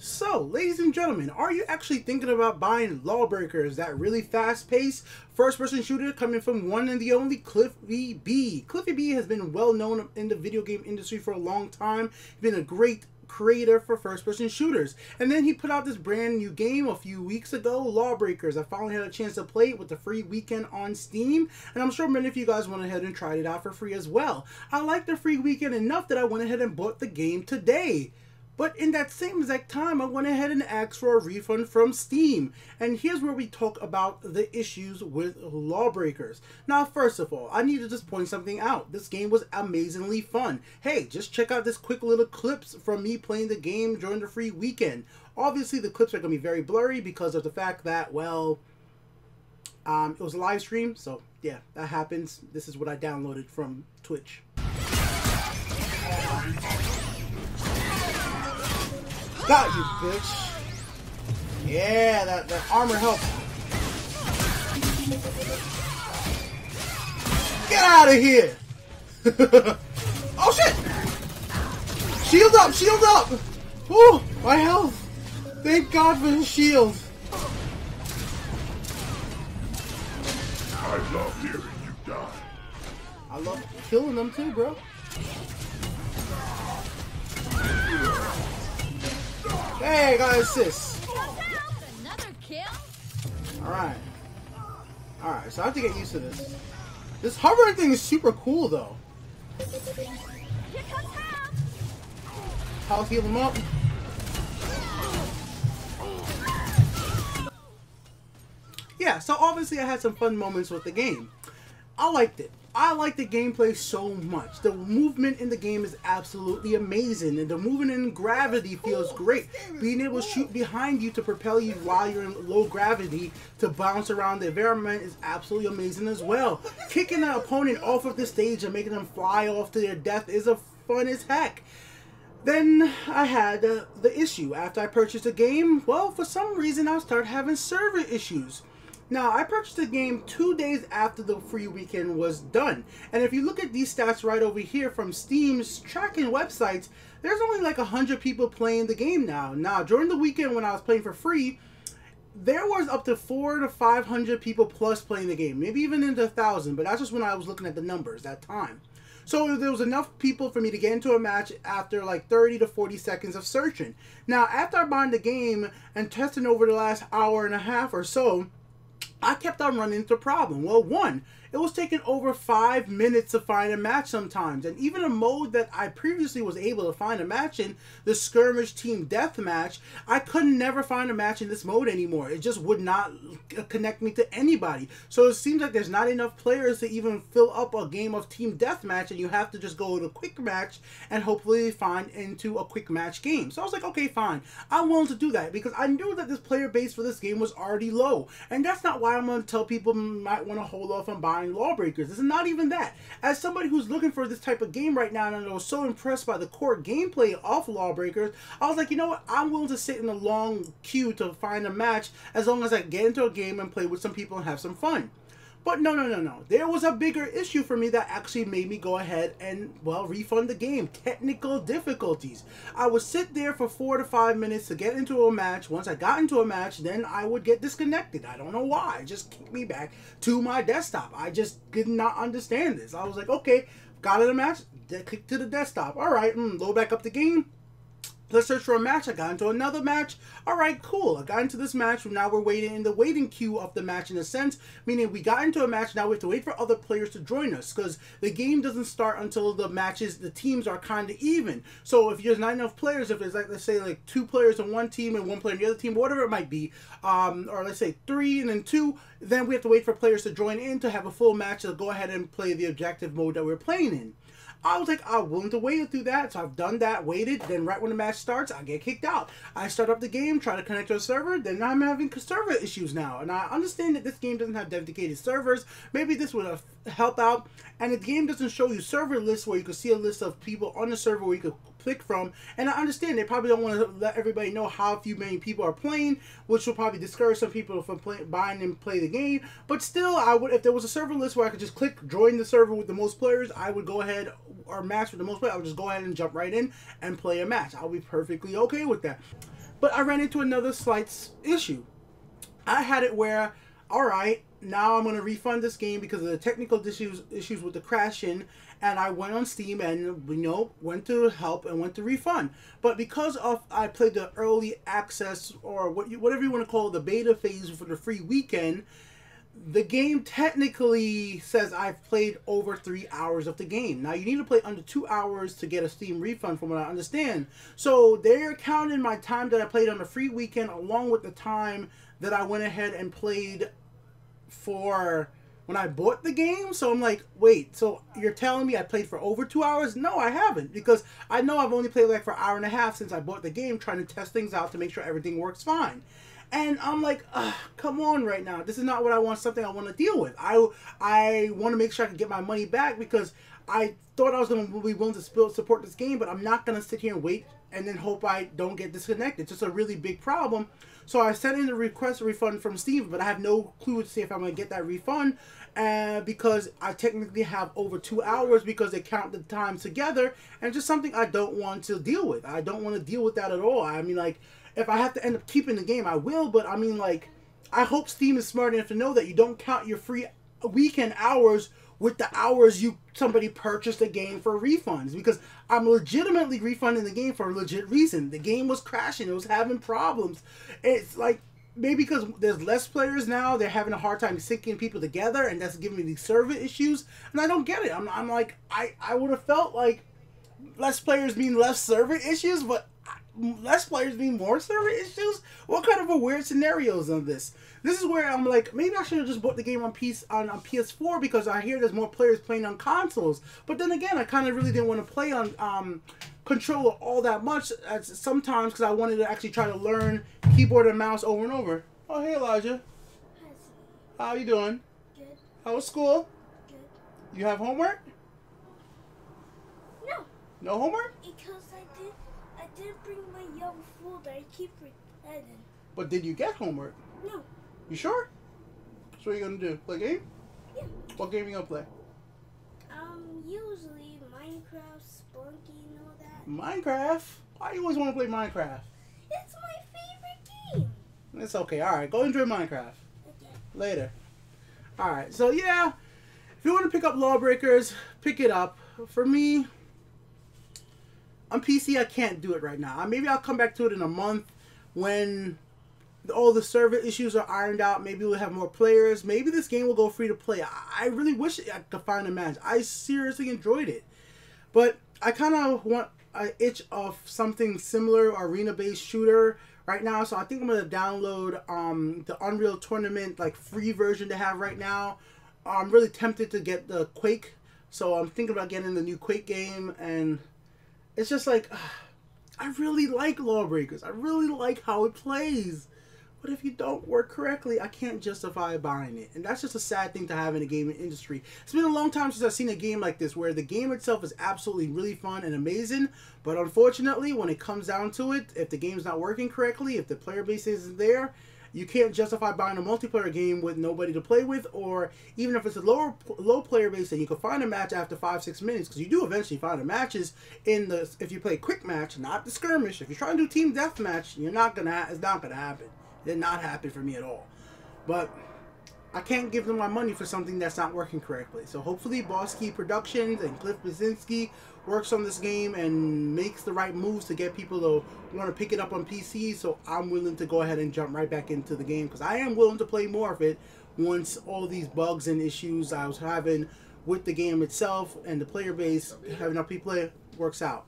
So, ladies and gentlemen, are you actually thinking about buying LawBreakers, that really fast-paced first-person shooter coming from one and the only Cliffy B? Cliffy B has been well known in the video game industry for a long time. He's been a great creator for first-person shooters. And then he put out this brand new game a few weeks ago, LawBreakers. I finally had a chance to play it with the free weekend on Steam, and I'm sure many of you guys went ahead and tried it out for free as well. I liked the free weekend enough that I went ahead and bought the game today. But in that same exact time, I went ahead and asked for a refund from Steam. And here's where we talk about the issues with LawBreakers. Now, first of all, I need to just point something out. This game was amazingly fun. Hey, just check out this quick little clips from me playing the game during the free weekend. Obviously, the clips are going to be very blurry because of the fact that, well, it was a live stream. So, yeah, that happens. This is what I downloaded from Twitch. Got you, bitch. Yeah, that armor helps. Get out of here. Oh, shit. Shield up, shield up. Woo, my health. Thank God for his shield. I love hearing you die. I love killing them too, bro. Hey, got an assist. Another kill? Alright. Alright, so I have to get used to this. This hovering thing is super cool, though. Here comes Hal. I'll heal him up. Yeah, so obviously I had some fun moments with the game. I liked it. I like the gameplay so much. The movement in the game is absolutely amazing, and the movement in gravity feels great. Being able to shoot behind you to propel you while you're in low gravity to bounce around the environment is absolutely amazing as well. Kicking an opponent off of the stage and making them fly off to their death is a fun as heck. Then I had the issue. After I purchased the game, well, for some reason I started having server issues. Now, I purchased the game 2 days after the free weekend was done. And if you look at these stats right over here from Steam's tracking websites, there's only like 100 people playing the game now. Now, during the weekend when I was playing for free, there was up to 400 to 500 people plus playing the game. Maybe even into 1,000, but that's just when I was looking at the numbers that time. So there was enough people for me to get into a match after like 30 to 40 seconds of searching. Now, after I bought the game and testing over the last hour and a half or so, I kept on running into a problem. Well, one, it was taking over 5 minutes to find a match sometimes. And even a mode that I previously was able to find a match in, the skirmish team deathmatch, I could never find a match in this mode anymore. It just would not connect me to anybody. So it seems like there's not enough players to even fill up a game of team deathmatch, and you have to just go to quick match and hopefully find into a quick match game. So I was like, okay, fine. I'm willing to do that because I knew that this player base for this game was already low. And that's not why I'm going to tell people might want to hold off on buying LawBreakers. This is not even that. As somebody who's looking for this type of game right now, and I was so impressed by the core gameplay of LawBreakers, I was like, you know what? I'm willing to sit in a long queue to find a match as long as I get into a game and play with some people and have some fun. But no. There was a bigger issue for me that actually made me go ahead and, well, refund the game. Technical difficulties. I would sit there for 4 to 5 minutes to get into a match. Once I got into a match, then I would get disconnected. I don't know why. It just kicked me back to my desktop. I just did not understand this. I was like, okay, got in a match, click to the desktop. All right, load back up the game. Let's search for a match. I got into another match. Alright, cool. I got into this match. Now we're waiting in the waiting queue of the match in a sense. Meaning we got into a match. Now we have to wait for other players to join us. Because the game doesn't start until the matches, the teams are kind of even. So if there's not enough players, if there's like, let's say like 2 players on one team and 1 player on the other team, whatever it might be. Or let's say 3 and then 2. Then we have to wait for players to join in to have a full match to go ahead and play the objective mode that we're playing in. I was like, I'm willing to wait through that, so I've done that, waited, then right when the match starts, I get kicked out. I start up the game, try to connect to a server, then I'm having server issues now. And I understand that this game doesn't have dedicated servers. Maybe this would help out. And the game doesn't show you server lists where you can see a list of people on the server where you could pick from. And I understand they probably don't want to let everybody know how many people are playing, which will probably discourage some people from buying and play the game. But still, I would, if there was a server list where I could just click join the server with the most players, I would go ahead, or match with the most players, I would just go ahead and jump right in and play a match. I'll be perfectly okay with that. But I ran into another slight issue. I had it where, alright, now I'm going to refund this game because of the technical issues with the crashing, and I went on Steam and, went to help and went to refund. But because of I played the early access, or whatever you want to call it, the beta phase for the free weekend, the game technically says I've played over 3 hours of the game. Now, you need to play under 2 hours to get a Steam refund from what I understand. So they're counting my time that I played on the free weekend along with the time that I went ahead and played for when I bought the game. So I'm like, wait, so you're telling me I played for over 2 hours? No, I haven't, because I know I've only played like for an hour and a half since I bought the game, trying to test things out to make sure everything works fine. And I'm like, come on right now. This is not what I want, something I want to deal with. I want to make sure I can get my money back, because I thought I was going to be willing to support this game, but I'm not going to sit here and wait and then hope I don't get disconnected. It's just a really big problem. So I sent in a request a refund from Steam, but I have no clue to see if I'm going to get that refund, because I technically have over 2 hours, because they count the time together, and just something I don't want to deal with. I don't want to deal with that at all. I mean, like, if I have to end up keeping the game, I will, but I mean, like, I hope Steam is smart enough to know that you don't count your free weekend hours with the hours somebody purchased the game for refunds, because I'm legitimately refunding the game for a legit reason. The game was crashing. It was having problems. It's like, maybe because there's less players now, they're having a hard time syncing people together, and that's giving me these server issues, and I don't get it. I'm like, I would have felt like less players mean less server issues, but less players mean more server issues? What kind of a weird scenario is on this? This is where I'm like, maybe I should have just bought the game on PS4, because I hear there's more players playing on consoles. But then again, I kind of really didn't want to play on controller all that much sometimes, because I wanted to actually try to learn keyboard and mouse over and over. Oh, hey, Elijah. How you doing? Good. How was school? Good. You have homework? No. No homework? Because I didn't bring my yellow folder. I keep forgetting. But did you get homework? No. You sure? So what are you gonna do? Play a game? Yeah. What game are you gonna play? Usually Minecraft, Spunky, and all that. Minecraft? Why do you always want to play Minecraft? It's my favorite game. It's okay. Alright, go enjoy Minecraft. Okay. Later. Alright, so yeah. If you want to pick up LawBreakers, pick it up. For me, on PC, I can't do it right now. Maybe I'll come back to it in a month when all the server issues are ironed out. Maybe we'll have more players. Maybe this game will go free to play. I really wish I could find a match. I seriously enjoyed it. But I kind of want an itch of something similar, arena-based shooter right now. So I think I'm going to download the Unreal Tournament like free version they have right now. I'm really tempted to get the Quake. So I'm thinking about getting the new Quake game. And it's just like, I really like LawBreakers. I really like how it plays. But if you don't work correctly, I can't justify buying it. And that's just a sad thing to have in the gaming industry. It's been a long time since I've seen a game like this, where the game itself is absolutely really fun and amazing. But unfortunately, when it comes down to it, if the game's not working correctly, if the player base isn't there, you can't justify buying a multiplayer game with nobody to play with. Or even if it's a low player base, then you can find a match after 5-6 minutes. Because you do eventually find the matches in the, if you play quick match, not the skirmish. If you're trying to do team deathmatch, it's not gonna happen. It did not happen for me at all. But I can't give them my money for something that's not working correctly. So hopefully Boss Key Productions and Cliff Blazinski works on this game and makes the right moves to get people to want to pick it up on PC. So I'm willing to go ahead and jump right back into the game, because I am willing to play more of it once all these bugs and issues I was having with the game itself and the player base, having enough people play, works out.